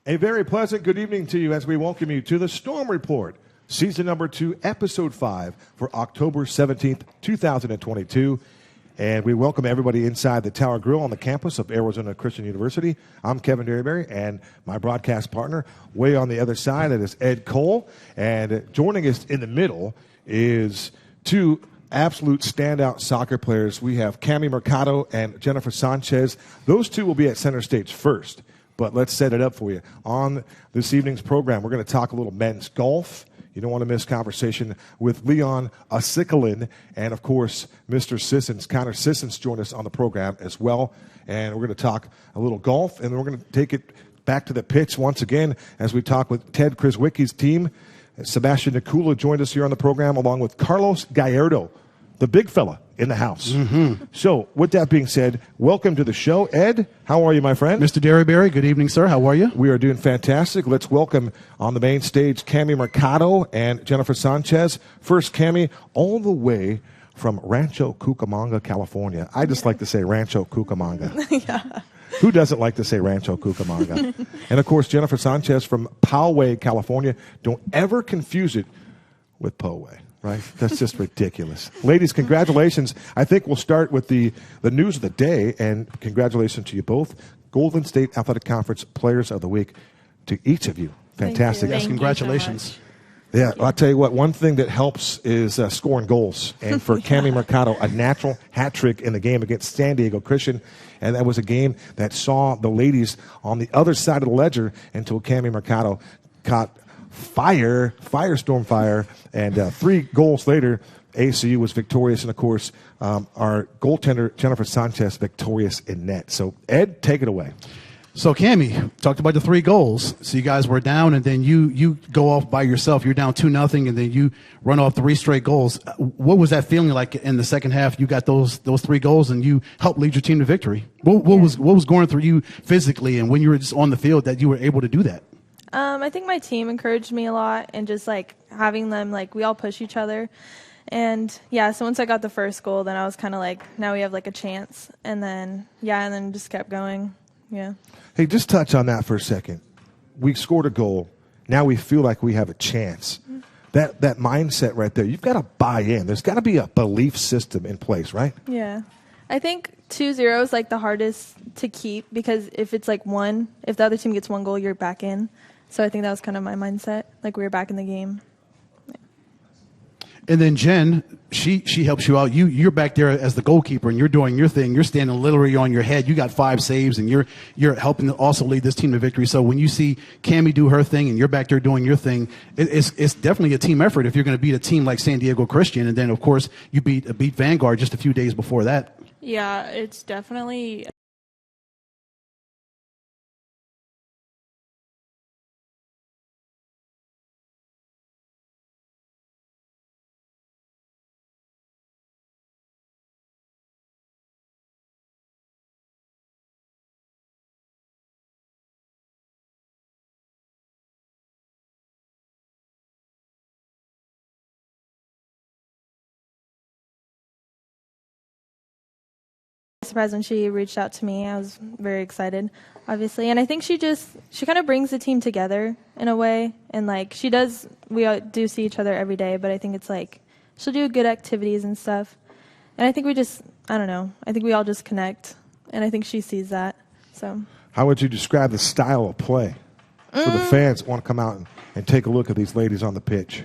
A very pleasant good evening to you as we welcome you to the Storm Report, season number 2, episode 5 for October 17th, 2022. And we welcome everybody inside the Tower Grill on the campus of Arizona Christian University. I'm Kevin Derryberry, and my broadcast partner, way on the other side, that is Ed Cole. And joining us in the middle is two absolute standout soccer players. We have Cami Mercado and Jennifer Sanchez. Those two will be at center stage first. But let's set it up for you. On this evening's program, we're going to talk a little men's golf. You don't want to miss conversation with Leon Acikalin and, of course, Mr. Scissons. Connor Scissons joined us on the program as well. And we're going to talk a little golf, and then we're going to take it back to the pitch once again as we talk with Ted Krizwicki's team. Sebastian Nicula joined us here on the program, along with Carlos Gallardo, the big fella in the house. Mm-hmm. So, with that being said, welcome to the show. Ed, how are you, my friend? Mr. Derryberry, good evening, sir. How are you? We are doing fantastic. Let's welcome on the main stage Cami Mercado and Jennifer Sanchez. First, Cami, all the way from Rancho Cucamonga, California. I just like to say Rancho Cucamonga. Yeah. Who doesn't like to say Rancho Cucamonga? And, of course, Jennifer Sanchez from Poway, California. Don't ever confuse it with Poway. Right? That's just ridiculous. Ladies, congratulations. I think we'll start with the news of the day, and congratulations to you both. Golden State Athletic Conference Players of the Week to each of you. Fantastic. Thank Yes, congratulations. Yeah, I'll tell you what, one thing that helps is scoring goals. And for Cami Mercado, a natural hat trick in the game against San Diego Christian. And that was a game that saw the ladies on the other side of the ledger until Cami Mercado caught firestorm fire, and 3 goals later, ACU was victorious, and of course, our goaltender Jennifer Sanchez victorious in net. So, Ed, take it away. So, Cami, talked about the 3 goals. So you guys were down, and then you go off by yourself. You're down 2-0, and then you run off 3 straight goals. What was that feeling like in the second half? You got those 3 goals, and you helped lead your team to victory. What was going through you physically, and when you were just on the field that you were able to do that? I think my team encouraged me a lot, and just like having them, like we all push each other. And yeah, so once I got the first goal, then I was kind of like, now we have like a chance. And then just kept going. Yeah. Hey, just touch on that for a second. We scored a goal. Now we feel like we have a chance. Mm-hmm. That mindset right there, you've got to buy in. There's got to be a belief system in place, right? Yeah. I think 2-0 is like the hardest to keep, because if it's like 1, if the other team gets 1 goal, you're back in. So I think that was kind of my mindset. Like we were back in the game. Yeah. And then Jen, she helps you out. You're back there as the goalkeeper, and you're doing your thing. You're standing literally on your head. You got 5 saves, and you're helping to also lead this team to victory. So when you see Cami do her thing, and you're back there doing your thing, it's definitely a team effort if you're going to beat a team like San Diego Christian. And then, of course, you beat Vanguard just a few days before that. Yeah, it's definitely surprised when she reached out to me. I was very excited, obviously, and I think she kind of brings the team together in a way, and like we do see each other every day, but I think it's like she'll do good activities and stuff, and I think I don't know, I think we all just connect, and I think she sees that. So how would you describe the style of play for the fans that want to come out and take a look at these ladies on the pitch?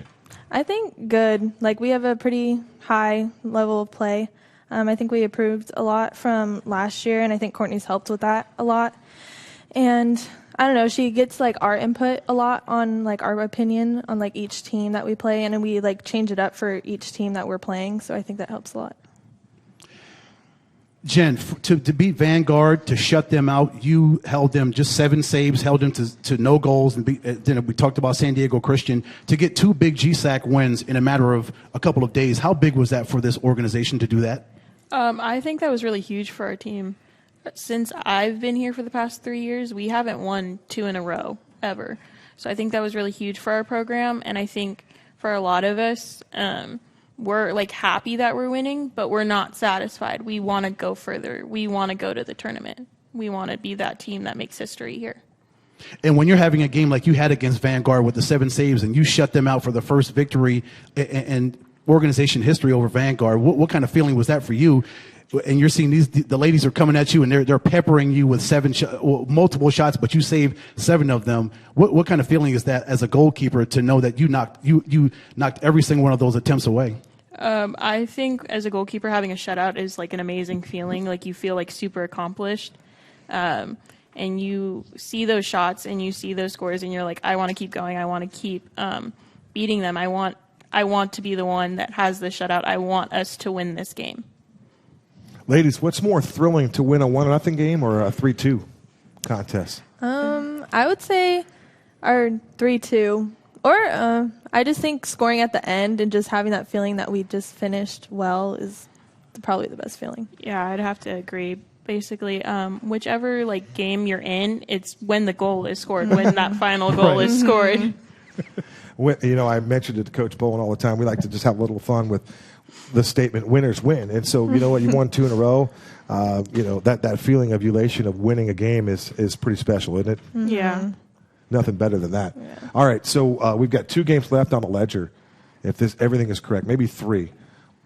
I think good. Like we have a pretty high level of play. I think we improved a lot from last year, and I think Courtney's helped with that a lot. And I don't know, she gets like our input a lot on like our opinion on like each team that we play, and then we like change it up for each team that we're playing. So I think that helps a lot. Jen, to beat Vanguard, to shut them out, you held them just 7 saves, held them to no goals. And then we talked about San Diego Christian. To get 2 big GSAC wins in a matter of a couple of days, how big was that for this organization to do that? I think that was really huge for our team. Since I've been here for the past 3 years, we haven't won 2 in a row, ever. So I think that was really huge for our program, and I think for a lot of us, we're like happy that we're winning, but we're not satisfied. We want to go further. We want to go to the tournament. We want to be that team that makes history here. And when you're having a game like you had against Vanguard with the 7 saves and you shut them out for the first victory in organization history over Vanguard, what kind of feeling was that for you? And you're seeing the ladies are coming at you and they're peppering you with multiple shots, but you saved 7 of them. What kind of feeling is that as a goalkeeper to know that you knocked every single one of those attempts away? I think as a goalkeeper, having a shutout is like an amazing feeling. Like you feel like super accomplished. And you see those shots and you see those scores and you're like, I want to keep going. I want to keep beating them. I want to be the one that has the shutout. I want us to win this game. Ladies, what's more thrilling, to win a 1-0 game or a 3-2 contest? I would say our 3-2. Or I just think scoring at the end and just having that feeling that we just finished well is probably the best feeling. Yeah, I'd have to agree. Basically, whichever like game you're in, it's when the goal is scored, when that final goal is scored. I mentioned it to Coach Bowen all the time. We like to just have a little fun with the statement, winners win. And so, you know what, you won 2 in a row. That feeling of elation of winning a game is pretty special, isn't it? Mm-hmm. Yeah. Nothing better than that. Yeah. All right, so we've got 2 games left on the ledger, if everything is correct, maybe 3.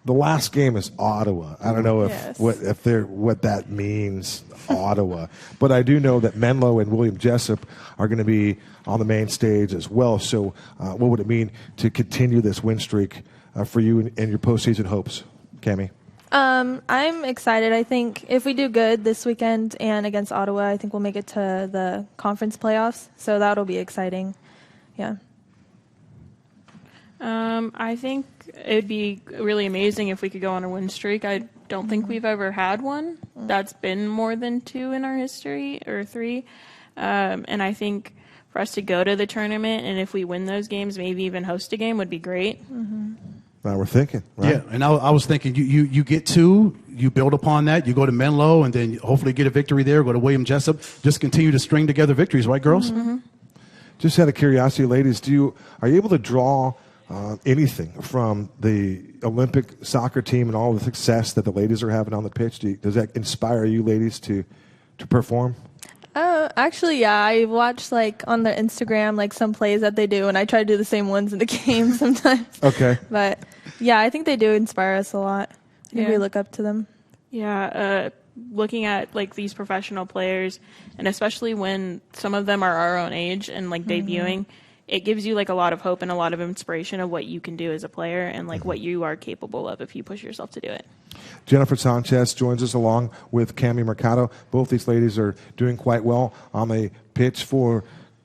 The last game is Ottawa. I don't know what that means, Ottawa. But I do know that Menlo and William Jessup are going to be on the main stage as well. So what would it mean to continue this win streak for you and your postseason hopes, Cami? I'm excited. I think if we do good this weekend and against Ottawa, I think we'll make it to the conference playoffs. So that'll be exciting. Yeah. I think it'd be really amazing if we could go on a win streak. I don't think we've ever had one that's been more than 2 in our history, or 3. And I think for us to go to the tournament and if we win those games, maybe even host a game would be great. Mm-hmm. Now we're thinking, right? Yeah, and I was thinking you get 2, you build upon that, you go to Menlo, and then hopefully get a victory there, go to William Jessup, just continue to string together victories, right, girls? Mm-hmm. Just out of curiosity, ladies, are you able to draw anything from the Olympic soccer team and all the success that the ladies are having on the pitch? Does that inspire you ladies to perform? Actually, yeah. I watch on their Instagram some plays that they do, and I try to do the same ones in the game sometimes. Okay. But yeah, I think they do inspire us a lot. I think Yeah. we look up to them. Yeah, looking at these professional players, and especially when some of them are our own age and debuting, it gives you a lot of hope and a lot of inspiration of what you can do as a player and what you are capable of if you push yourself to do it. Jennifer Sanchez joins us along with Cami Mercado. Both these ladies are doing quite well on the pitch for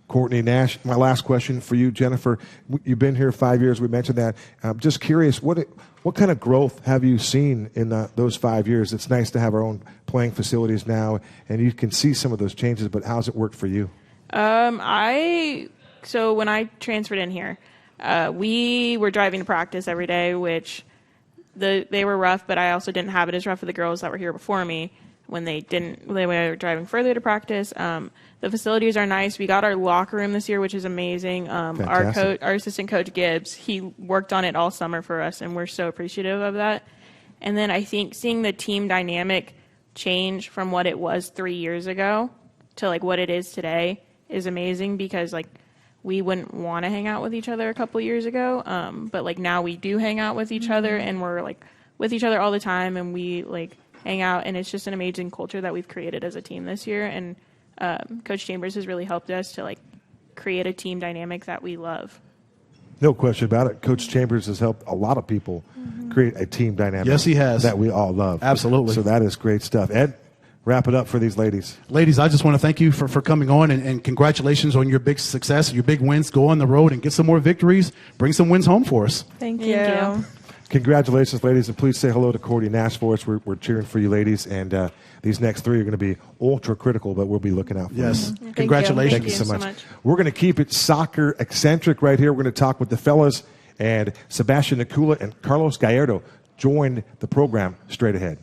Courtney Nash. My last question for you, Jennifer. You've been here 5 years. We mentioned that. I'm just curious, what kind of growth have you seen in those 5 years? It's nice to have our own playing facilities now, and you can see some of those changes, but how's it worked for you? So when I transferred in here, we were driving to practice every day, which they were rough, but I also didn't have it as rough for the girls that were here before me when they were driving further to practice. The facilities are nice. We got our locker room this year, which is amazing. Our assistant coach Gibbs, he worked on it all summer for us, and we're so appreciative of that. And then I think seeing the team dynamic change from what it was 3 years ago to what it is today is amazing, because we wouldn't want to hang out with each other a couple years ago, but now we do hang out with each other, and we're with each other all the time, and we hang out, and it's just an amazing culture that we've created as a team this year. And Coach Chambers has really helped us to create a team dynamic that we love. No question about it. Coach Chambers has helped a lot of people create a team dynamic. Yes, he has. That we all love. Absolutely. So that is great stuff. Ed, wrap it up for these ladies. Ladies, I just want to thank you for coming on, and congratulations on your big success, your big wins. Go on the road and get some more victories. Bring some wins home for us. Thank you. Congratulations, ladies, and please say hello to Courtney Nash for us. We're cheering for you, ladies, and these next 3 are going to be ultra critical, but we'll be looking out for Yes. you. Thank Congratulations. Thank you so much. We're going to keep it soccer eccentric right here. We're going to talk with the fellas, and Sebastian Nicula and Carlos Gallardo join the program straight ahead.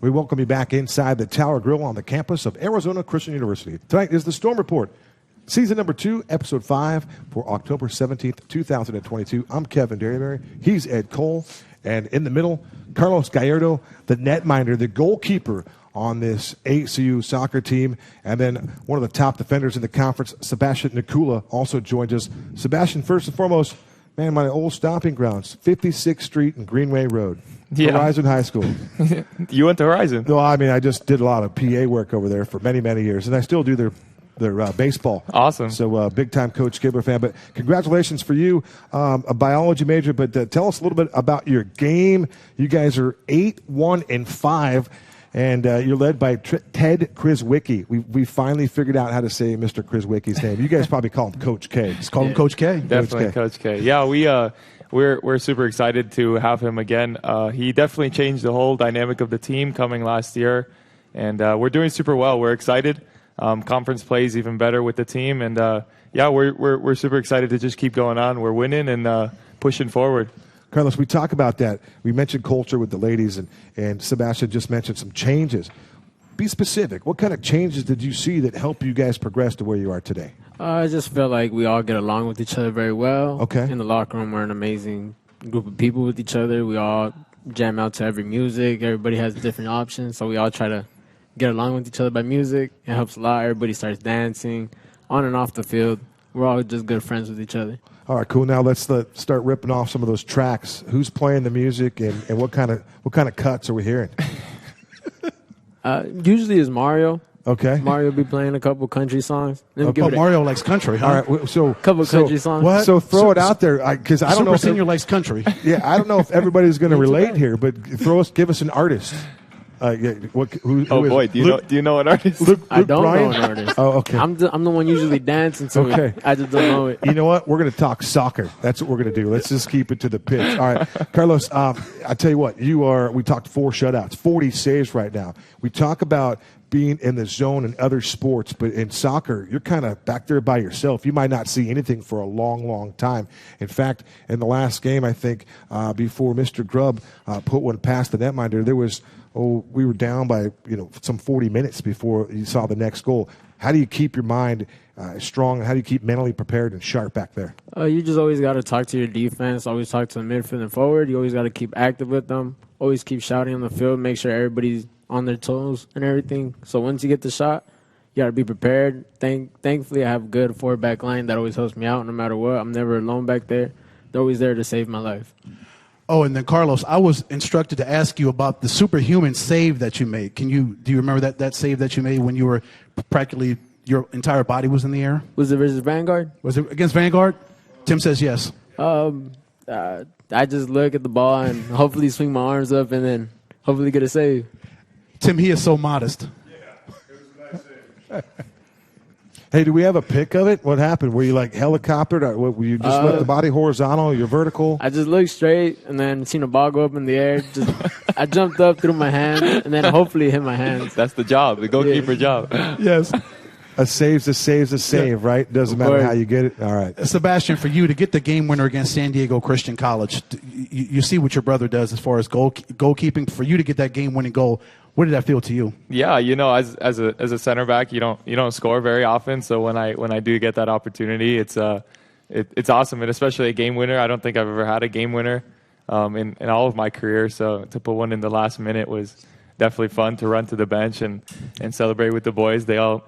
We welcome you back inside the Tower Grill on the campus of Arizona Christian University. Tonight is the Storm Report, season number 2, episode 5 for October 17th, 2022. I'm Kevin Derryberry. He's Ed Cole. And in the middle, Carlos Gallardo, the netminder, the goalkeeper on this ACU soccer team. And then one of the top defenders in the conference, Sebastian Nicula, also joins us. Sebastian, first and foremost, man, my old stomping grounds, 56th Street and Greenway Road. Yeah. Horizon High School. You went to Horizon? No, I mean, I just did a lot of PA work over there for many, many years, and I still do their baseball. Awesome. So big-time Coach Skibber fan. But congratulations for you, a biology major. But tell us a little bit about your game. You guys are 8-1-5, and you're led by Ted Krizwicki. We finally figured out how to say Mr. Krizwicki's name. You guys probably call him Coach K. Just call him Coach K. Definitely Coach K. Yeah, we're super excited to have him again. He definitely changed the whole dynamic of the team coming last year, and we're doing super well. We're excited. Conference plays even better with the team, and we're super excited to just keep going on. We're winning and pushing forward. Carlos, we talk about that. We mentioned culture with the ladies, and Sebastian just mentioned some changes. Be specific. What kind of changes did you see that help you guys progress to where you are today? I just feel like we all get along with each other very well. Okay. In the locker room, we're an amazing group of people with each other. We all jam out to every music. Everybody has different options, so we all try to get along with each other by music. It helps a lot. Everybody starts dancing on and off the field. We're all just good friends with each other. All right, cool. Now let's start ripping off some of those tracks. Who's playing the music, and what kind of cuts are we hearing? Usually it's Mario. Okay. Mario be playing a couple country songs. Then we give Oh, it a Mario likes country, huh? All right, so couple country songs. What? So throw it out there, because I don't Super know. Senior likes country. Yeah, I don't know if everybody's going to relate here, but give us an artist. Who Oh is boy, it? do you know an artist? Luke I don't Bryan? know an artist. Oh, okay. I'm the one usually dancing to Okay. it. I just don't know it. You know what? We're going to talk soccer. That's what we're going to do. Let's just keep it to the pitch. All right, Carlos. I tell you what. We talked 4 shutouts, 40 saves right now. We talk about being in the zone in other sports, but in soccer, you're kind of back there by yourself. You might not see anything for a long, long time. In fact, in the last game, I think before Mr. Grubb put one past the netminder, there was we were down by some 40 minutes before you saw the next goal. How do you keep your mind strong? How do you keep mentally prepared and sharp back there? You just always got to talk to your defense. Always talk to the midfield and forward. You always got to keep active with them. Always keep shouting on the field. Make sure everybody's on their toes and everything. So once you get the shot, you got to be prepared. Thankfully, I have a good forward-back line that always helps me out no matter what. I'm never alone back there. They're always there to save my life. Oh, and then Carlos, I was instructed to ask you about the superhuman save that you made. Do you remember that save that you made when you were practically your entire body was in the air? Was it versus Vanguard? Was it against Vanguard? Tim says yes. I just look at the ball and hopefully swing my arms up and then hopefully get a save. Tim, he is so modest. Yeah, it was a nice save. Hey, do we have a pic of it? What happened? Were you like helicoptered? Or were you just left the body horizontal? You're vertical? I just looked straight and then seen a ball go up in the air. I jumped up, threw my hands, and then hopefully hit my hands. That's the job, the goalkeeper job. Yes. A save's a save, right? Doesn't matter how you get it. All right. Sebastian, for you to get the game winner against San Diego Christian College, you see what your brother does as far as goalkeeping. For you to get that game-winning goal, what did that feel to you? Yeah, as a center back, you don't score very often. So when I do get that opportunity, it's awesome, and especially a game winner. I don't think I've ever had a game winner in all of my career. So to put one in the last minute was definitely fun. To run to the bench and celebrate with the boys. They all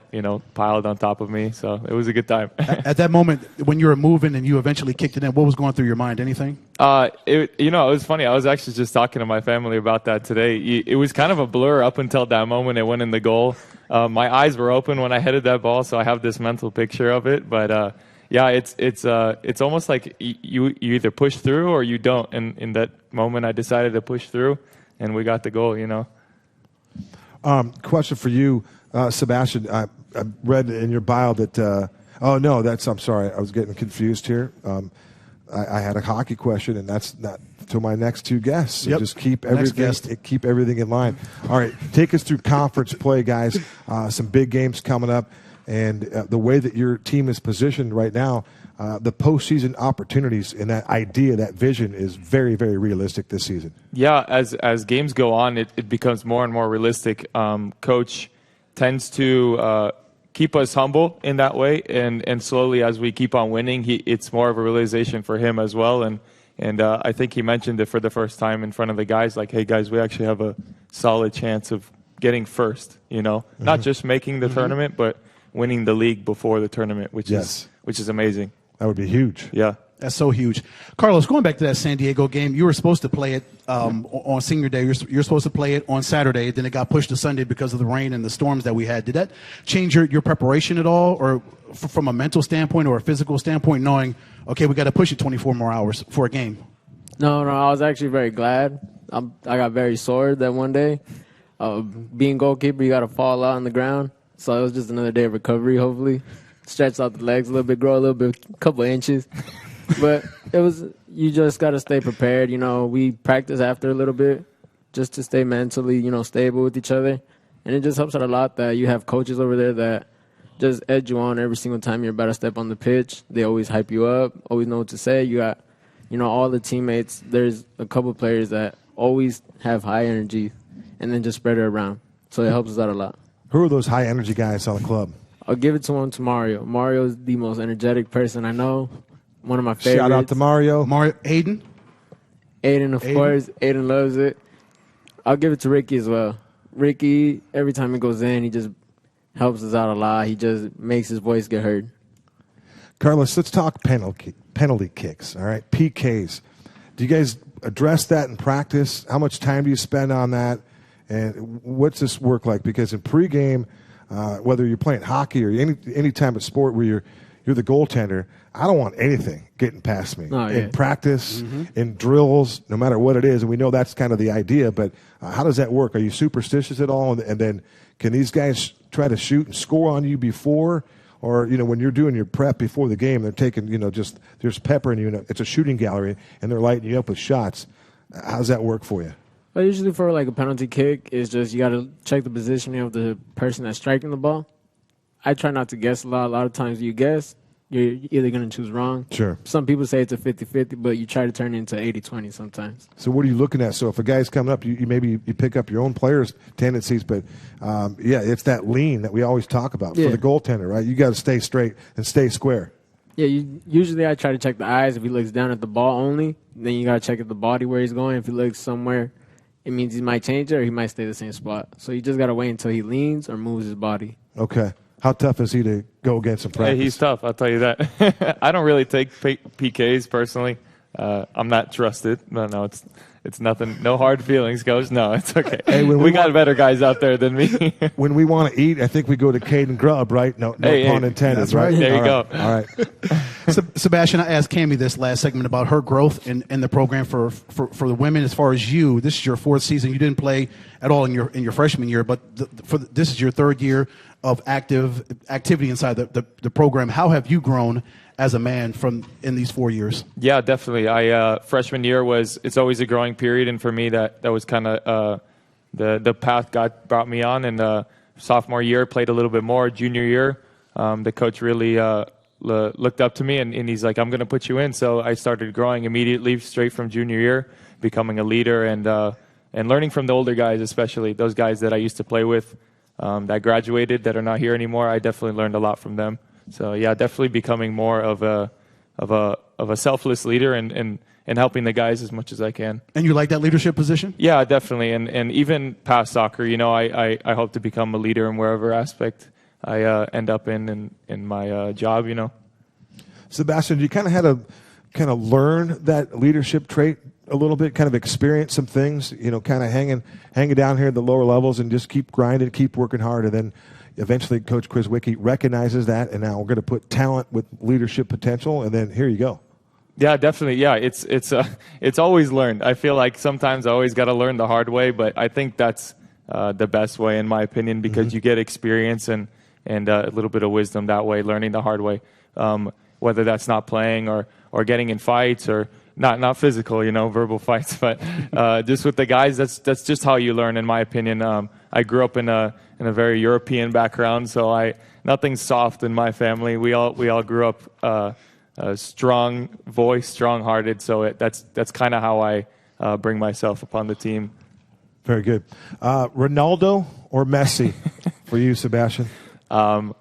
piled on top of me, so it was a good time. At that moment when you were moving and you eventually kicked it in, what was going through your mind? Anything? It was funny. I was actually just talking to my family about that today. It was kind of a blur up until that moment it went in the goal. My eyes were open when I headed that ball, so I have this mental picture of it. But yeah, it's almost like you either push through or you don't. And in that moment, I decided to push through, and we got the goal. Question for you, Sebastian. I read in your bio that. I'm sorry. I was getting confused here. I had a hockey question, and that's not to my next two guests. So just keep everything in line. All right, take us through conference play, guys. Some big games coming up, and the way that your team is positioned right now. the postseason opportunities and that idea, that vision is very, very realistic this season. Yeah, as games go on, it becomes more and more realistic. Coach tends to keep us humble in that way, and slowly as we keep on winning, it's more of a realization for him as well. And I think he mentioned it for the first time in front of the guys, like, hey guys, we actually have a solid chance of getting first. Not just making the tournament, but winning the league before the tournament, which is amazing. That would be huge. Yeah. That's so huge. Carlos, going back to that San Diego game, you were supposed to play it on senior day. You're supposed to play it on Saturday. Then it got pushed to Sunday because of the rain and the storms that we had. Did that change your preparation at all, or from a mental standpoint or a physical standpoint, knowing, okay, we got to push it 24 more hours for a game? No, I was actually very glad. I got very sore that one day. Being goalkeeper, you got to fall out on the ground. So it was just another day of recovery, hopefully. Stretch out the legs a little bit, grow a little bit, a couple of inches. But you just got to stay prepared. We practice after a little bit just to stay mentally, stable with each other. And it just helps out a lot that you have coaches over there that just edge you on every single time you're about to step on the pitch. They always hype you up, always know what to say. You got, all the teammates. There's a couple of players that always have high energy and then just spread it around. So it helps us out a lot. Who are those high energy guys on the club? I'll give it to Mario. Mario is the most energetic person I know. One of my favorites. Shout out to Mario. Aiden, of course. Aiden loves it. I'll give it to Ricky as well. Ricky, every time he goes in, he just helps us out a lot. He just makes his voice get heard. Carlos, let's talk penalty kicks, all right? PKs. Do you guys address that in practice? How much time do you spend on that? And what's this work like? Because in pregame, whether you're playing hockey or any type of sport where you're the goaltender, I don't want anything getting past me. In practice, in drills, no matter what it is. And we know that's kind of the idea, but how does that work? Are you superstitious at all? And then can these guys try to shoot and score on you before? Or, when you're doing your prep before the game, they're taking, just there's peppering you. It's a shooting gallery, and they're lighting you up with shots. How does that work for you? Well, usually for like a penalty kick, it's just you got to check the positioning of the person that's striking the ball. I try not to guess a lot. A lot of times you guess, you're either going to choose wrong. Sure. Some people say it's a 50-50, but you try to turn it into 80-20 sometimes. So what are you looking at? So if a guy's coming up, you maybe pick up your own players' tendencies, but it's that lean that we always talk about for the goaltender, right? You got to stay straight and stay square. Yeah, usually I try to check the eyes. If he looks down at the ball only, then you got to check at the body where he's going. If he looks somewhere, it means he might change it or he might stay the same spot. So you just got to wait until he leans or moves his body. Okay. How tough is he to go against in practice? Hey, he's tough, I'll tell you that. I don't really take PKs personally. I'm not trusted. No, it's nothing. No hard feelings, Coach. No, it's okay. Hey, we got better guys out there than me. When we want to eat, I think we go to Caden Grubb, right? No pun intended. That's right. There you go. All right. Sebastian, I asked Cami this last segment about her growth in the program for the women. As far as you, this is your fourth season. You didn't play at all in your freshman year, but this is your third year of activity inside the program. How have you grown as a man in these 4 years? Yeah, definitely. Freshman year it's always a growing period, and for me that was kind of the path God brought me on. And sophomore year played a little bit more. Junior year, the coach really looked up to me, and he's like, I'm going to put you in. So I started growing immediately straight from junior year, becoming a leader and learning from the older guys, especially those guys that I used to play with that graduated that are not here anymore. I definitely learned a lot from them. So yeah, definitely becoming more of a selfless leader and helping the guys as much as I can. And you like that leadership position? Yeah, definitely. And even past soccer, I hope to become a leader in wherever aspect I end up in my job. Sebastian, you kind of had to learn that leadership trait a little bit, kind of experience some things, kind of hanging down here at the lower levels and just keep grinding, keep working hard, and then eventually Coach Krizwicki recognizes that, and now we're going to put talent with leadership potential, and then here you go. Yeah, definitely. Yeah, it's always learned. I feel like sometimes I always got to learn the hard way, but I think that's the best way, in my opinion, because you get experience and a little bit of wisdom that way, learning the hard way, whether that's not playing or getting in fights or not physical, verbal fights, but just with the guys. That's just how you learn, in my opinion. I grew up in a very European background, so nothing's soft in my family. We all grew up strong voice, strong-hearted. So that's kind of how I bring myself upon the team. Very good. Ronaldo or Messi for you, Sebastian? I'm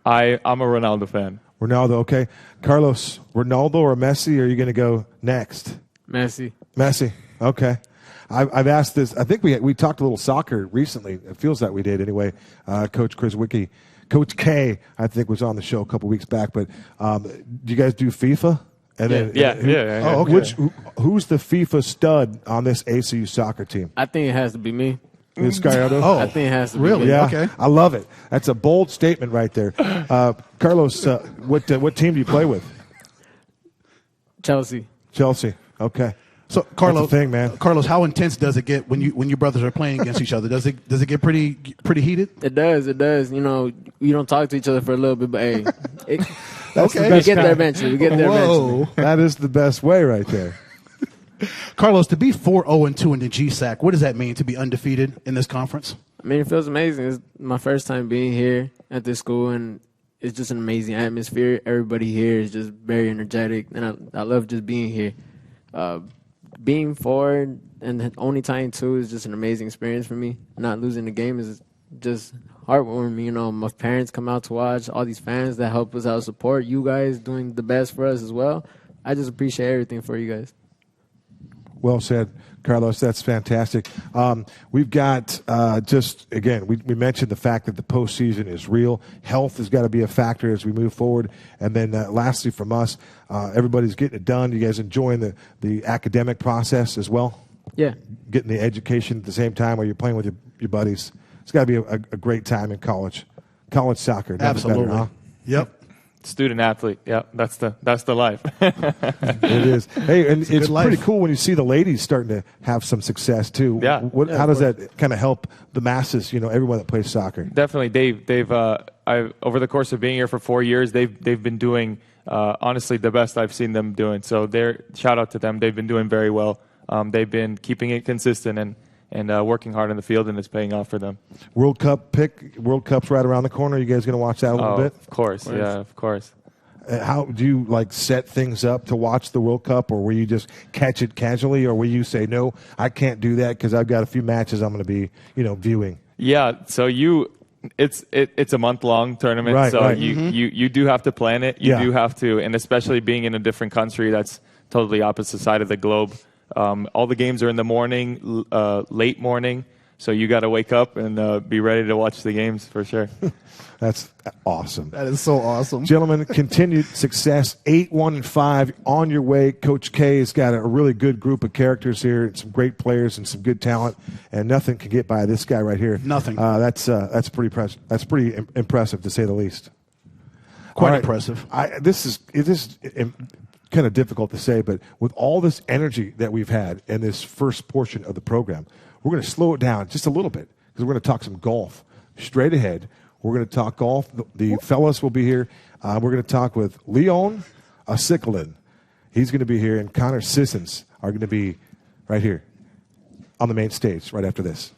a Ronaldo fan. Ronaldo, okay. Carlos, Ronaldo or Messi? Or are you going to go next? Messi. Messi, okay. I've asked this. I think we talked a little soccer recently. It feels like we did anyway. Coach Chris Wicke, Coach K, I think was on the show a couple weeks back. But do you guys do FIFA? And Yeah. Oh, okay. Who's the FIFA stud on this ACU soccer team? I think it has to be me. It's Gallardo? Oh, I think it has to be really? me. Yeah, Okay. I love it. That's a bold statement right there. Carlos, what team do you play with? Chelsea. Chelsea. Okay. So, Carlos, That's the thing, man. Carlos, how intense does it get when you brothers are playing against each other? Does it get pretty heated? It does. It does. You know, you don't talk to each other for a little bit, but hey, That's Okay. the we best get there kind. eventually. We get there eventually. That is the best way right there. Carlos, to be 4-0-2 in the GSAC, what does that mean to be undefeated in this conference? I mean, it feels amazing. It's my first time being here at this school, and it's just an amazing atmosphere. Everybody here is just very energetic, and I love just being here. Being forward and only tying 2 is just an amazing experience for me. Not losing the game is just heartwarming. You know, my parents come out to watch, all these fans that help us out, support you guys doing the best for us as well. I just appreciate everything for you guys. Well said, Carlos. That's fantastic. We've got just, again, we mentioned the fact that the postseason is real. Health has got to be a factor as we move forward. And then lastly from us, everybody's getting it done. You guys enjoying the academic process as well? Yeah. Getting the education at the same time while you're playing with your buddies. It's got to be a great time in college. College soccer. Nothing Absolutely. better, huh? Yep. Student athlete. Yeah, that's the life. It is. Hey, and it's good life. pretty cool when you see the ladies starting to have some success too. Yeah. How does that kind of help the masses? You know, everyone that plays soccer. Definitely, they've over the course of being here for 4 years, they've been doing honestly the best I've seen them doing. So shout out to them. They've been doing very well. They've been keeping it consistent and working hard in the field, and it's paying off for them. World Cup's right around the corner. You guys going to watch that a little bit? Of course, yeah, of course. How do you set things up to watch the World Cup, or will you just catch it casually, or will you say no, I can't do that because I've got a few matches I'm going to be viewing? Yeah, so it's a month-long tournament, Right, so right. you do have to plan it. You Yeah. do have to, and especially being in a different country that's totally opposite side of the globe. All the games are in the morning, late morning, so you got to wake up and be ready to watch the games for sure. That's awesome. That is so awesome. Gentlemen, continued success, 8-1-5 on your way. Coach K has got a really good group of characters here, and some great players and some good talent, and nothing can get by this guy right here. Nothing. That's pretty impressive. That's pretty impressive to say the least. Quite All right. impressive. This is kind of difficult to say, but with all this energy that we've had in this first portion of the program, we're going to slow it down just a little bit because we're going to talk some golf straight ahead. We're going to talk golf. The fellas will be here. We're going to talk with Leon Acikalin. He's going to be here, and Connor Scissons are going to be right here on the main stage right after this.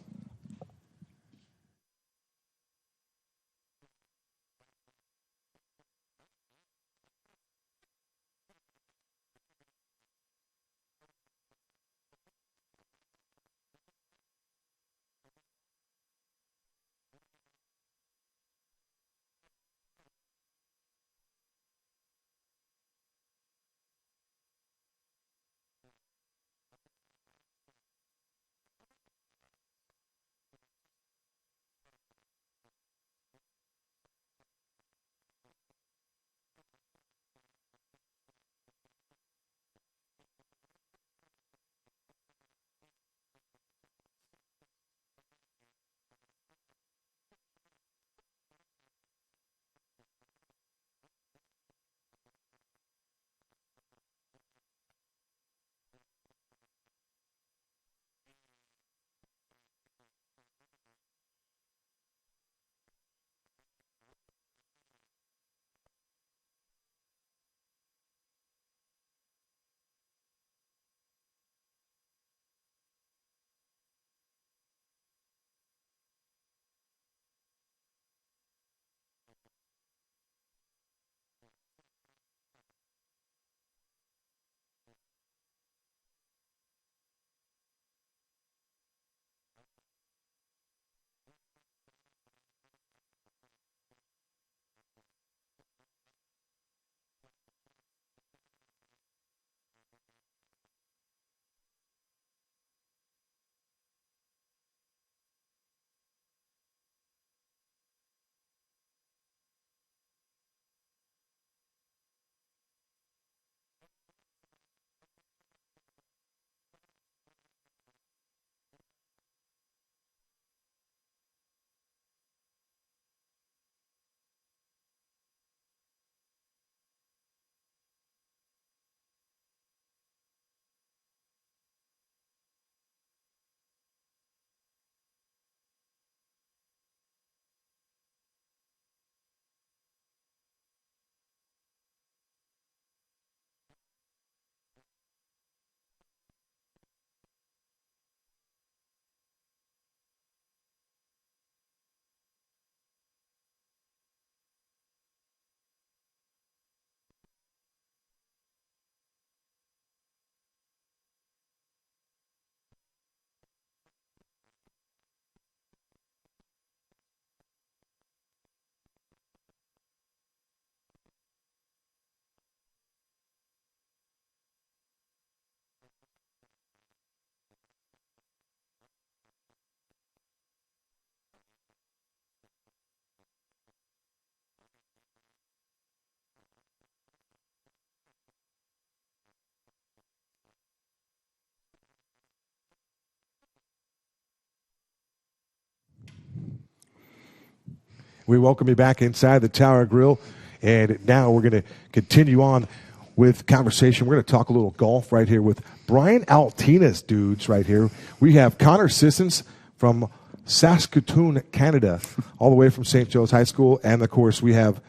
We welcome you back inside the Tower Grill. And now we're going to continue on with conversation. We're going to talk a little golf right here with Brian Altina's dudes right here. We have Connor Sissons from Saskatoon, Canada, all the way from St. Joe's High School. And, of course, we have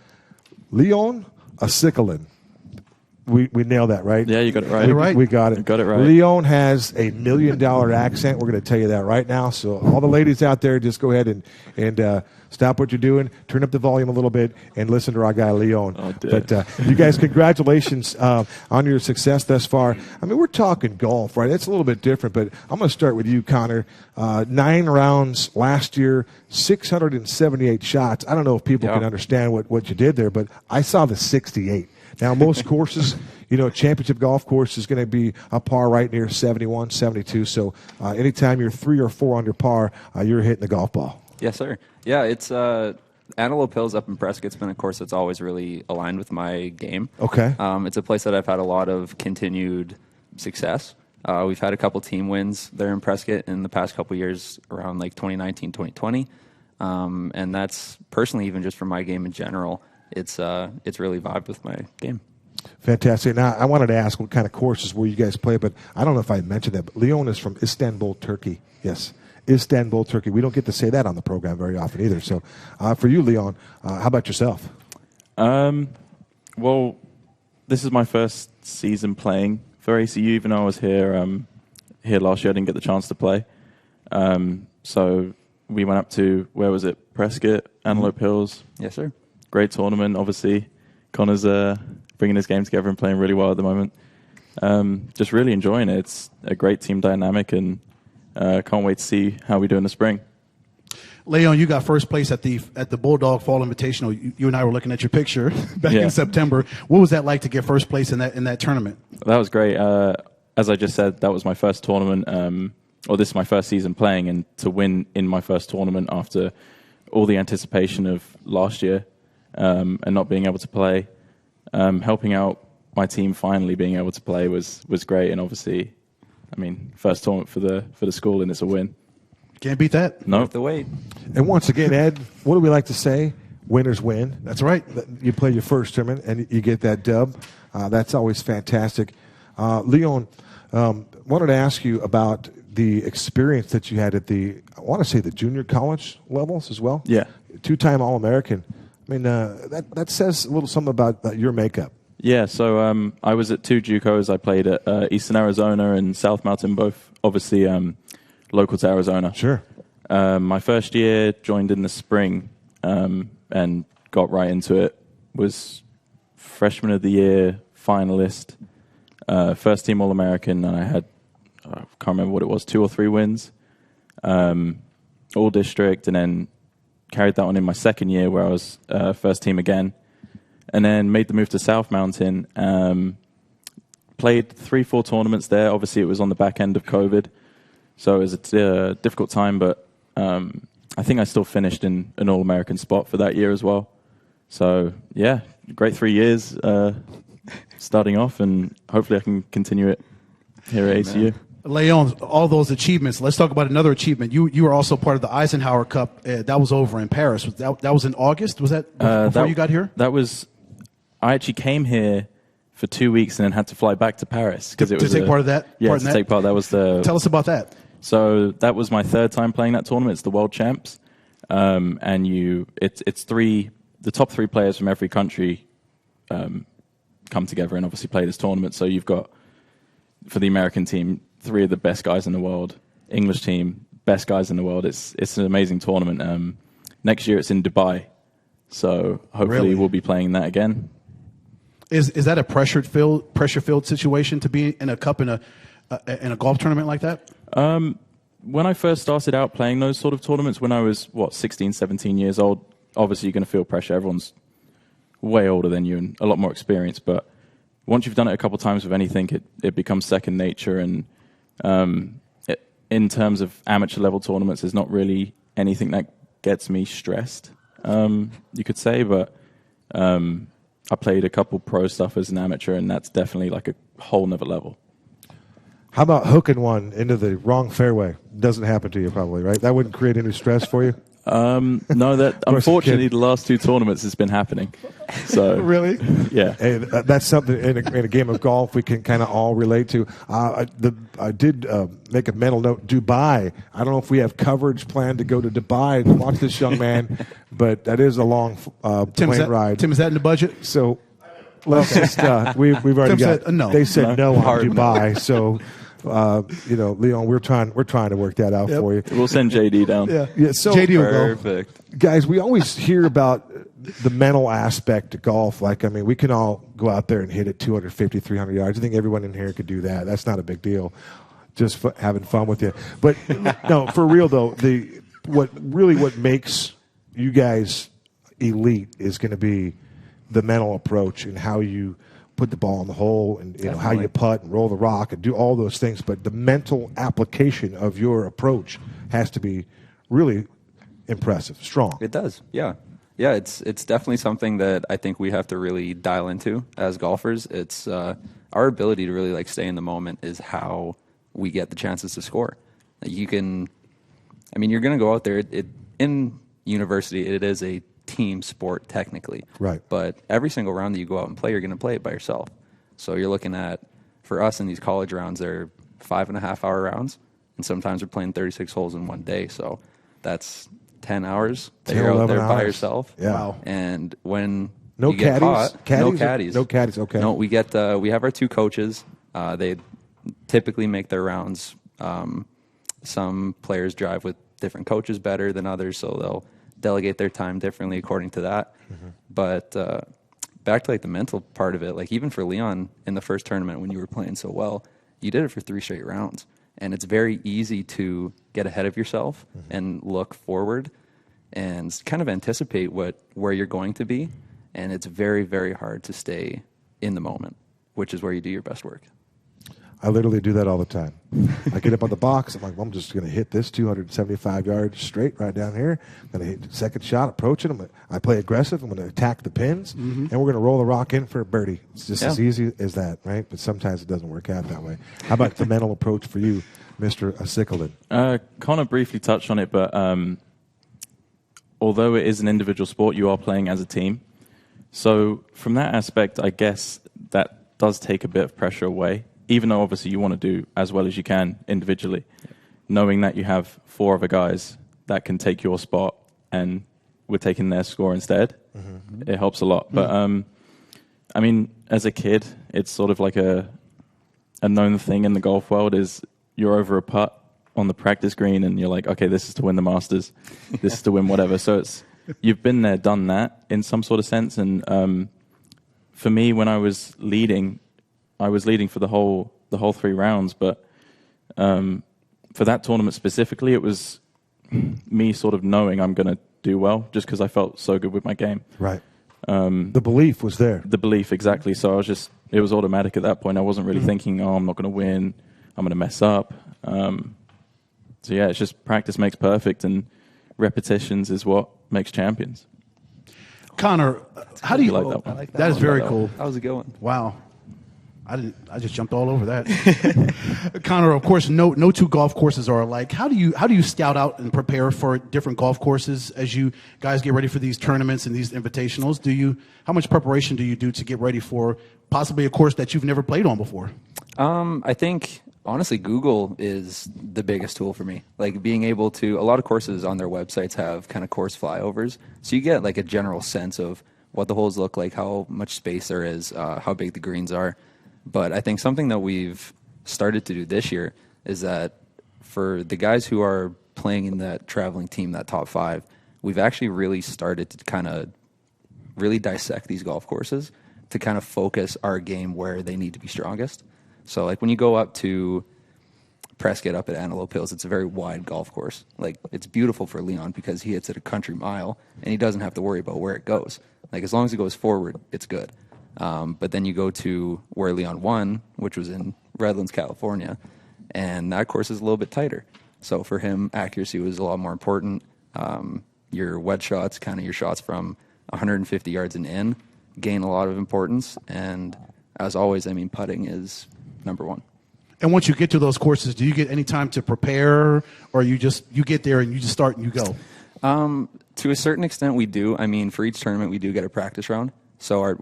Leon Acikalin. We nailed that, right? Yeah, you got it right. We got it. You got it right. Leon has a $1 million accent. We're going to tell you that right now. So all the ladies out there, just go ahead and stop what you're doing, turn up the volume a little bit, and listen to our guy Leon. Oh, dear. But you guys, congratulations on your success thus far. I mean, we're talking golf, right? It's a little bit different, but I'm going to start with you, Connor. 9 rounds last year, 678 shots. I don't know if people can understand what you did there, but I saw the 68. Now, most courses, championship golf course is going to be a par right near 71, 72. So anytime you're 3 or 4 under par, you're hitting the golf ball. Yes, sir. Yeah, it's Antelope Hills up in Prescott's been a course that's always really aligned with my game. Okay. It's a place that I've had a lot of continued success. We've had a couple team wins there in Prescott in the past couple years around like 2019, 2020. And that's personally, even just for my game in general, it's really vibed with my game. Fantastic. Now, I wanted to ask what kind of courses where you guys play, but I don't know if I mentioned that, but Leon is from Istanbul, Turkey. Yes, Istanbul, Turkey. We don't get to say that on the program very often either. So for you, Leon, how about yourself? Well, this is my first season playing for ACU, even though I was here last year. I didn't get the chance to play. So we went up to, where was it? Prescott, Antelope Hills. Yes, sir. Great tournament, obviously. Connor's bringing his game together and playing really well at the moment. Just really enjoying it. It's a great team dynamic, and can't wait to see how we do in the spring. Leon, you got first place at the Bulldog Fall Invitational. You and I were looking at your picture back in September. What was that like to get first place in that tournament? That was great. As I just said, that was my first tournament, or this is my first season playing, and to win in my first tournament after all the anticipation of last year. And not being able to play, helping out my team finally being able to play was great. And obviously, I mean, first tournament for the school, and it's a win. Can't beat that. No. The wait. And once again, Ed, what do we like to say? Winners win. That's right. You play your first tournament and you get that dub. That's always fantastic. Leon, wanted to ask you about the experience that you had at the junior college levels as well. Yeah. 2-time All-American. I mean, that says a little something about your makeup. Yeah, so I was at 2 JUCOs. I played at Eastern Arizona and South Mountain, both obviously local to Arizona. Sure. My first year, joined in the spring and got right into it. Was freshman of the year, finalist, first team All-American, and I had, I can't remember what it was, 2 or 3 wins, all district, and then carried that on in my second year where I was first team again. And then made the move to South Mountain. Played 3-4 tournaments there. Obviously, it was on the back end of COVID. So it was a difficult time, but I think I still finished in an All-American spot for that year as well. So, yeah, great 3 years starting off, and hopefully I can continue it here at ACU. Leon, all those achievements. Let's talk about another achievement. You were also part of the Eisenhower Cup. That was over in Paris. That was in August? Was that before you got here? That was... I actually came here for 2 weeks and then had to fly back to Paris. To take part of that? Yeah, to take part. That was the... Tell us about that. So that was my 3rd time playing that tournament. It's the World Champs. And it's the top 3 players from every country come together and obviously play this tournament. So you've got, for the American team, 3 of the best guys in the world. English team, best guys in the world. It's an amazing tournament. Next year it's in Dubai. So hopefully we'll be playing that again. Is that a pressure filled situation to be in a cup in a golf tournament like that? When I first started out playing those sort of tournaments, when I was 16, 17 years old, obviously you're going to feel pressure. Everyone's way older than you and a lot more experience. But once you've done it a couple of times with anything, it becomes second nature. And in terms of amateur level tournaments, there's not really anything that gets me stressed, you could say. But I played a couple pro stuff as an amateur, and that's definitely like a whole nother level. How about hooking one into the wrong fairway? Doesn't happen to you probably, right? That wouldn't create any stress for you? No, that unfortunately the last 2 tournaments has been happening. So Really? yeah. And that's something in a game of golf we can kind of all relate to. I did make a mental note. Dubai. I don't know if we have coverage planned to go to Dubai and watch this young man, but that is a long plane ride. Tim, is that in the budget? So let's just we've already Tim got. said no. They said no on Hard Dubai. So Leon, we're trying to work that out for you. We'll send JD down. Yeah. So JD will go. Perfect. guys, we always hear about the mental aspect of golf. Like, I mean, we can all go out there and hit it 250, 300 yards. I think everyone in here could do that. That's not a big deal. Just having fun with you. But no, for real though, what makes you guys elite is going to be the mental approach and how you put the ball in the hole and how you putt and roll the rock and do all those things. But the mental application of your approach has to be really impressive, strong. It does, yeah. Yeah, it's definitely something that I think we have to really dial into as golfers. It's our ability to really like stay in the moment is how we get the chances to score. You're going to go out there. In university, it is a team sport technically. Right. But every single round that you go out and play, you're going to play it by yourself. So you're looking at, for us in these college rounds, they're 5.5-hour rounds, and sometimes we're playing 36 holes in one day. So that's 10 hours that 10, you're out there 11 by hours. yourself. Yeah. Wow. And when No you get caddies? caught, Caddies no or- caddies. no caddies, okay. No, we have our 2 coaches. They typically make their rounds. Some players drive with different coaches better than others, so they'll delegate their time differently according to that. Mm-hmm. But back to like the mental part of it, like even for Leon in the first tournament when you were playing so well, you did it for 3 straight rounds. And it's very easy to get ahead of yourself and look forward and kind of anticipate where you're going to be. And it's very, very hard to stay in the moment, which is where you do your best work. I literally do that all the time. I get up on the box. I'm like, well, I'm just going to hit this 275 yards straight right down here. I'm going to hit the second shot, approaching them. I play aggressive. I'm going to attack the pins, and we're going to roll the rock in for a birdie. It's just as easy as that, right? But sometimes it doesn't work out that way. How about the mental approach for you, Mr. Acikalin? Connor briefly touched on it, but although it is an individual sport, you are playing as a team. So from that aspect, I guess that does take a bit of pressure away, even though obviously you want to do as well as you can individually. Knowing that you have 4 other guys that can take your spot and we're taking their score instead, it helps a lot. But I mean, as a kid, it's sort of like a known thing in the golf world is you're over a putt on the practice green and you're like, okay, this is to win the Masters. This is to win whatever. So you've been there, done that in some sort of sense. And for me, when I was leading for the whole 3 rounds. But for that tournament specifically, it was me sort of knowing I'm going to do well just because I felt so good with my game. Right. The belief was there. The belief, exactly. So it was automatic at that point. I wasn't really thinking, I'm not going to win. I'm going to mess up. So yeah, it's just practice makes perfect and repetitions is what makes champions. Connor, how do you like that one? I like that is one. very cool. That was a good one. Wow. I just jumped all over that. Connor, of course, no 2 golf courses are alike. How do you scout out and prepare for different golf courses as you guys get ready for these tournaments and these invitationals? How much preparation do you do to get ready for possibly a course that you've never played on before? I think honestly, Google is the biggest tool for me. Like being able to, a lot of courses on their websites have kind of course flyovers, so you get like a general sense of what the holes look like, how much space there is, how big the greens are. But I think something that we've started to do this year is that for the guys who are playing in that traveling team, that top 5, we've actually really started to kind of really dissect these golf courses to kind of focus our game where they need to be strongest. So like when you go up to Prescott up at Antelope Hills, it's a very wide golf course. Like it's beautiful for Leon because he hits it a country mile and he doesn't have to worry about where it goes. Like as long as it goes forward, it's good. But then you go to where Leon won, which was in Redlands, California, and that course is a little bit tighter. So for him, accuracy was a lot more important. Your wedge shots, kind of your shots from 150 yards and in, gain a lot of importance. And as always, I mean, putting is number 1. And once you get to those courses, do you get any time to prepare, or you get there and you just start and you go? To a certain extent, we do. I mean, for each tournament, we do get a practice round. So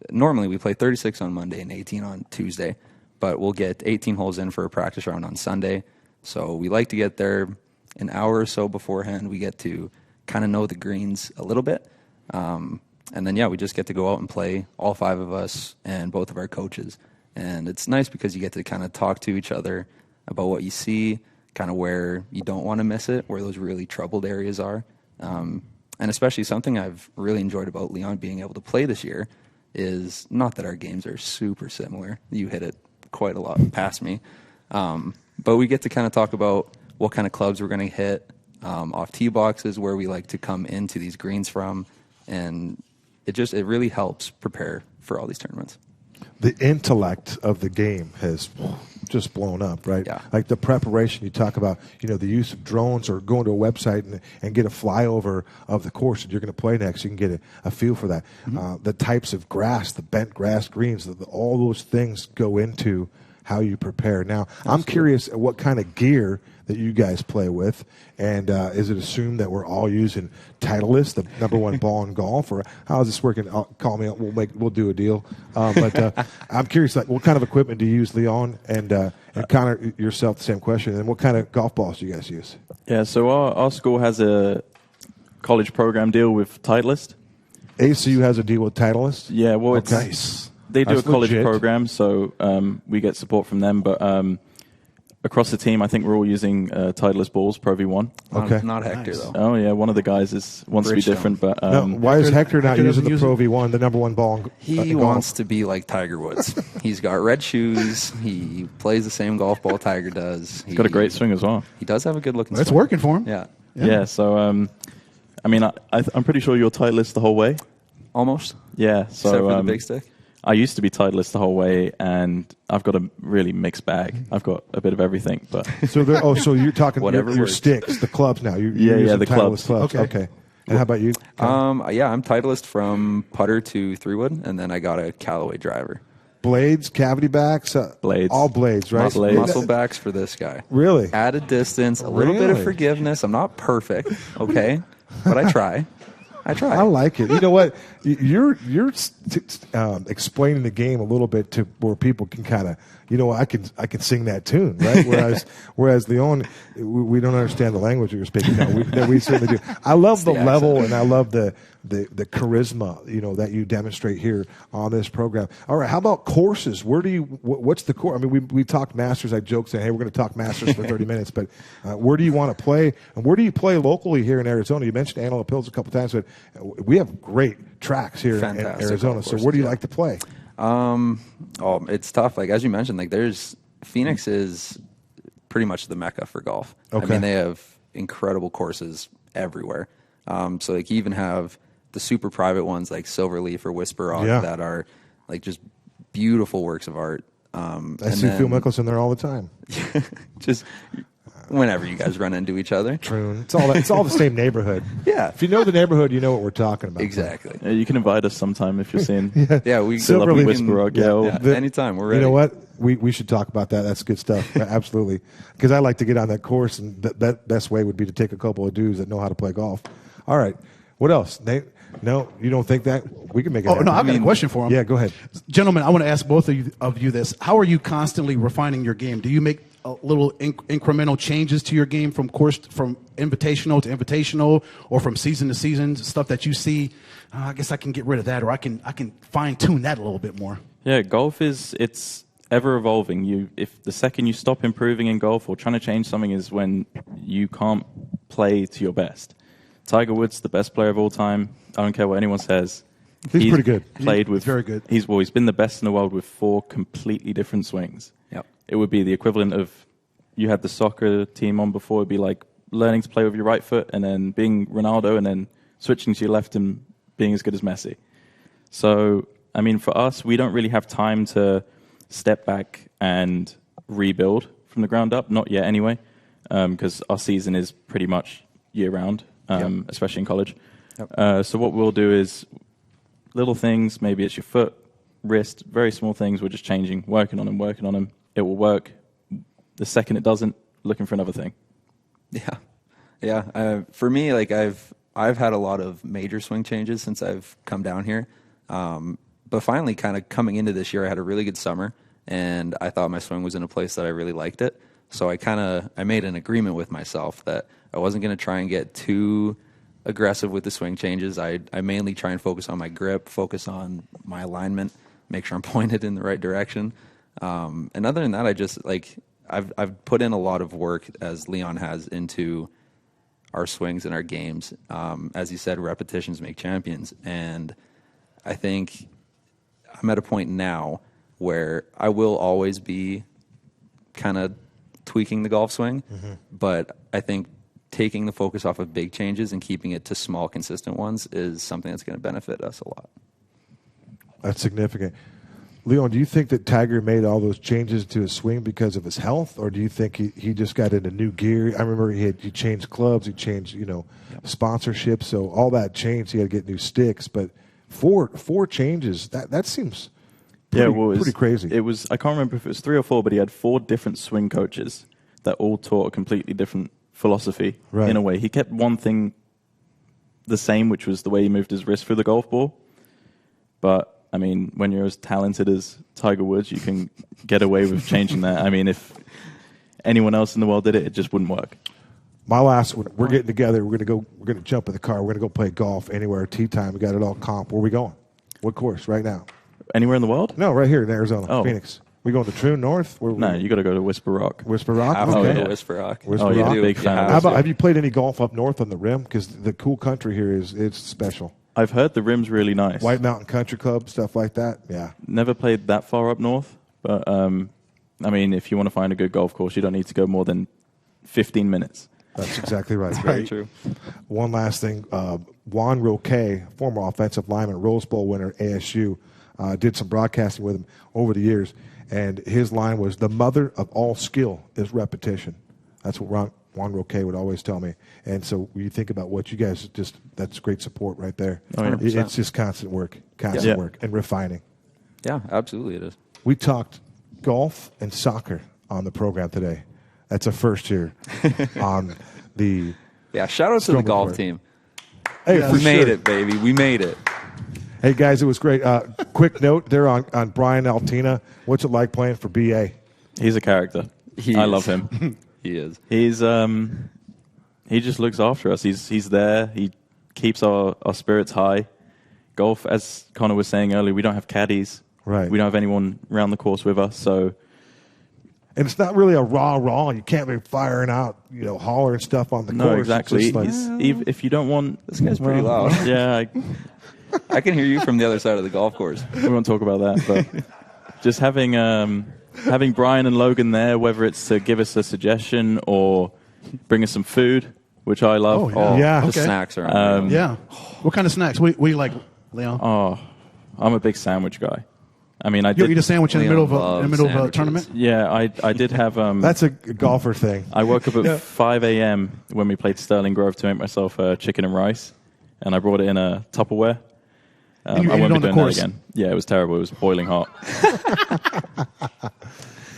normally we play 36 on Monday and 18 on Tuesday, but we'll get 18 holes in for a practice round on Sunday. So we like to get there an hour or so beforehand. We get to kind of know the greens a little bit. And then, we just get to go out and play, all 5 of us and both of our coaches. And it's nice because you get to kind of talk to each other about what you see, kind of where you don't want to miss it, where those really troubled areas are. And especially something I've really enjoyed about Leon being able to play this year is not that our games are super similar. You hit it quite a lot past me. But we get to kind of talk about what kind of clubs we're going to hit, off tee boxes, where we like to come into these greens from. And it really helps prepare for all these tournaments. The intellect of the game has just blown up, right? Yeah. Like the preparation, you talk about, the use of drones or going to a website and get a flyover of the course that you're going to play next. You can get a feel for that. Mm-hmm. The types of grass, the bent grass greens, all those things go into how you prepare. Now, absolutely. I'm curious what kind of gear that you guys play with, and is it assumed that we're all using Titleist, the number one ball in golf, or how is this working? Call me up. We'll do a deal. But I'm curious, like, what kind of equipment do you use, Leon, and Connor, yourself the same question, and what kind of golf balls do you guys use? Yeah, so our school has a college program deal with Titleist. ACU has a deal with Titleist? Yeah, well, it's nice. They do That's a college legit. program, so we get support from them. But across the team, I think we're all using Titleist balls, Pro V1. Okay. Not Hector, Nice. though. Oh, yeah, one of the guys wants to be Bridgestone. different. But No, why is Hector not Hector using the doesn't Pro V1, the number one ball in He golf? wants to be like Tiger Woods. He's got red shoes. He plays the same golf ball Tiger does. he's got a great swing as well. He does have a good looking It's swing. working for him. Yeah. Yeah, so, I mean, I'm pretty sure you're Titleist the whole way. Almost. Yeah, so Except for the big stick. I used to be Titleist the whole way, and I've got a really mixed bag. I've got a bit of everything, but So you're talking Whatever your works. sticks, the clubs now. You're Yeah, using the Titleist clubs. Okay. And how about you? I'm Titleist from putter to 3-wood, and then I got a Callaway driver. Blades, cavity backs? Blades. All blades, right? Blades. Muscle backs for this guy. Really? Added distance, a little bit of Really? forgiveness. I'm not perfect, okay? But I try. I like it. You know what? You're explaining the game a little bit to where people can kind of, I can sing that tune, right? Whereas Leon, we don't understand the language that you're speaking. No, we certainly do. I love the level and I love the charisma, that you demonstrate here on this program. All right, how about courses? What's the course? I mean, we talked Masters. I joked saying, hey, we're going to talk Masters for 30 minutes, but where do you want to play? And where do you play locally here in Arizona? You mentioned Antelope Hills a couple times, but we have great tracks here in Fantastic Arizona. golf So where do you courses, like to play? It's tough. Like, as you mentioned, Phoenix is pretty much the mecca for golf. Okay. I mean, they have incredible courses everywhere. So like, you even have the super private ones like Silverleaf or Whisper Rock that are like just beautiful works of art. I see Phil Mickelson there all the time. Just whenever you guys run into each other. True. It's all the same neighborhood. Yeah. If you know the neighborhood, you know what we're talking about. Exactly. Yeah, you can invite us sometime if you're seeing. Yeah, we Silverleaf we can- Whisper Rock. Yeah, anytime we're ready. You know what? We should talk about that. That's good stuff. Absolutely. Because I like to get on that course, and that best way would be to take a couple of dudes that know how to play golf. All right. What else, Nate? No, you don't think that? We can make it happen. No, I've got a question for him. Yeah, go ahead. Gentlemen, I want to ask both of you this. How are you constantly refining your game? Do you make little incremental changes to your game from invitational to invitational, or from season to season, stuff that you see? I guess I can get rid of that, or I can fine tune that a little bit more. Yeah, golf it's ever evolving. If the second you stop improving in golf or trying to change something is when you can't play to your best. Tiger Woods, the best player of all time. I don't care what anyone says. He's pretty good. He's very good. He's been the best in the world with 4 completely different swings. Yep. It would be the equivalent of, you had the soccer team on before, it'd be like learning to play with your right foot and then being Ronaldo and then switching to your left and being as good as Messi. So, I mean, for us, we don't really have time to step back and rebuild from the ground up. Not yet anyway, because our season is pretty much year-round, especially in college. Yep. So what we'll do is little things, maybe it's your foot, wrist, very small things, we're just changing, working on them. It will work. The second it doesn't, looking for another thing. Yeah. Yeah, for me, like I've had a lot of major swing changes since I've come down here, but finally, kind of coming into this year, I had a really good summer, and I thought my swing was in a place that I really liked it. So I made an agreement with myself that I wasn't going to try and get too aggressive with the swing changes. I mainly try and focus on my grip, focus on my alignment, make sure I'm pointed in the right direction. And other than that, I just I've put in a lot of work, as Leon has, into our swings and our games. As he said, repetitions make champions. And I think I'm at a point now where I will always be kind of tweaking the golf swing, but I think taking the focus off of big changes and keeping it to small, consistent ones is something that's going to benefit us a lot. That's significant. Leon, do you think that Tiger made all those changes to his swing because of his health, or do you think he just got into new gear? I remember he changed clubs, he changed sponsorship, so all that changed. He had to get new sticks, but four changes, that seems pretty crazy. It was, I can't remember if it was 3 or 4, but he had 4 different swing coaches that all taught a completely different philosophy. Right. In a way, he kept one thing the same, which was the way he moved his wrist through the golf ball. But I mean, when you're as talented as Tiger Woods, you can get away with changing that. I mean, if anyone else in the world did it, it just wouldn't work. My last one, we're getting together. We're gonna jump in the car. We're gonna go play golf anywhere. Tee time. We got it all comp. Where are we going? What course right now? Anywhere in the world? No, right here in Arizona, Oh. Phoenix. We going to True North? No, you got to go to Whisper Rock. Whisper Rock. Have to Okay. go to Whisper Rock. Whisper Oh, yeah, Rock. big fan. How about, have you played any golf up north on the rim? Because the cool country here it's special. I've heard the rim's really nice. White Mountain Country Club, stuff like that. Yeah. Never played that far up north, but I mean, if you want to find a good golf course, you don't need to go more than 15 minutes. That's exactly right. Very true. One last thing. Juan Roque, former offensive lineman, Rose Bowl winner, ASU, did some broadcasting with him over the years, and his line was, "The mother of all skill is repetition." That's what Juan Roque would always tell me. And so when you think about what you guys that's great support right there. Oh, yeah. It's just constant work, and refining. Yeah, absolutely it is. We talked golf and soccer on the program today. That's a first here on the. Yeah, shout out to the Storm golf Report. team. Hey, We made it, baby. We made it. Hey, guys, it was great. Quick note there on Brian Altina. What's it like playing for BA? He's a character. I love him. He is. He's he just looks after us. He's there. He keeps our spirits high. Golf, as Connor was saying earlier, we don't have caddies. Right. We don't have anyone around the course with us. So, And it's not really a raw. You can't be firing out, hollering stuff on the course. no, exactly. It's just like, If you don't want, This guy's pretty loud. Yeah, I can hear you from the other side of the golf course. we won't talk about that. But just having Brian and Logan there, whether it's to give us a suggestion or bring us some food, which I love. Oh, yeah. The Okay. snacks are Yeah. What kind of snacks? We like, Leon? Oh, I'm a big sandwich guy. I mean, I You did. eat a sandwich in the Leon middle of a loves tournament? Yeah, I did have. that's a golfer thing. I woke up at 5 a.m. when we played Sterling Grove to make myself chicken and rice, and I brought it in a Tupperware. And you I ate won't it be on the doing that course? again. Yeah, it was terrible. It was boiling hot.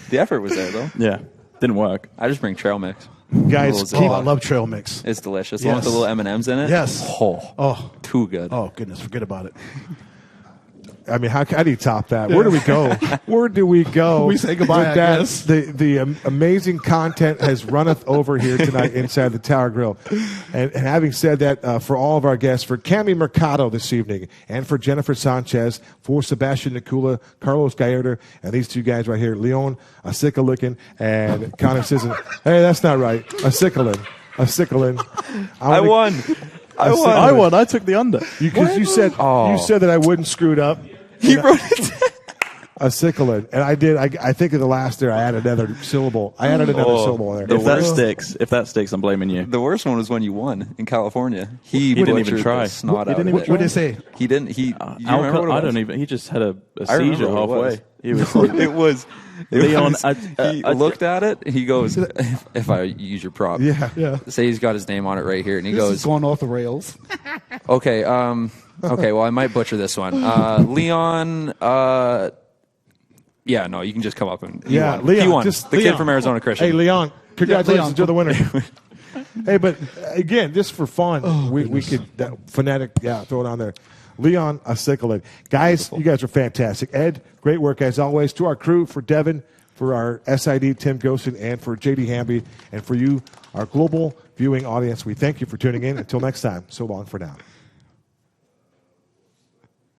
The effort was there, though. Yeah, didn't work. I just bring trail mix. Guys, Little keep, Oh, I love trail mix. It's delicious. The one with Yes. the little M&Ms in it. Yes. Oh, too good. Oh, goodness. Forget about it. I mean, how do you top that? Where do we go? Where do we go? We say goodbye, with I that? guess. The amazing content has runneth over here tonight inside the Tower Grill. And having said that, for all of our guests, for Cami Mercado this evening, and for Jennifer Sanchez, for Sebastian Nicula, Carlos Gallardo, and these two guys right here, Leon Acikalin and Connor Scissons. Hey, that's not right. Acikalin. I won. I won. I took the under. Because you said that I wouldn't screw it up. He wrote it down. Acikalin. And I did. I think in the last there, I added another syllable. Syllable in there. If that sticks, I'm blaming you. The worst one was when you won in California. He didn't even butchered try. the snot He out didn't of even it. What did they say? He didn't. He. You remember what it I was? don't even. He just had a I remember seizure what it was. halfway. He was like, It was. Leon, He looked at it. He goes, "If I use your prop, Yeah. Say he's got his name on it right here, and he This goes, is going off the rails. "Okay, okay. Well, I might butcher this one. Leon. Yeah, no, you can just come up and Yeah, won. Leon. He won. Just The Leon. kid from Arizona Christian. Hey, Leon. Congratulations, Leon. you're the winner. Hey, but again, just for fun, we could fanatic, throw it on there. Leon Acikalin. Guys, you guys are fantastic. Ed, great work as always. To our crew, for Devin, for our SID, Tim Gosen, and for JD Hamby, and for you, our global viewing audience, we thank you for tuning in. Until next time, so long for now.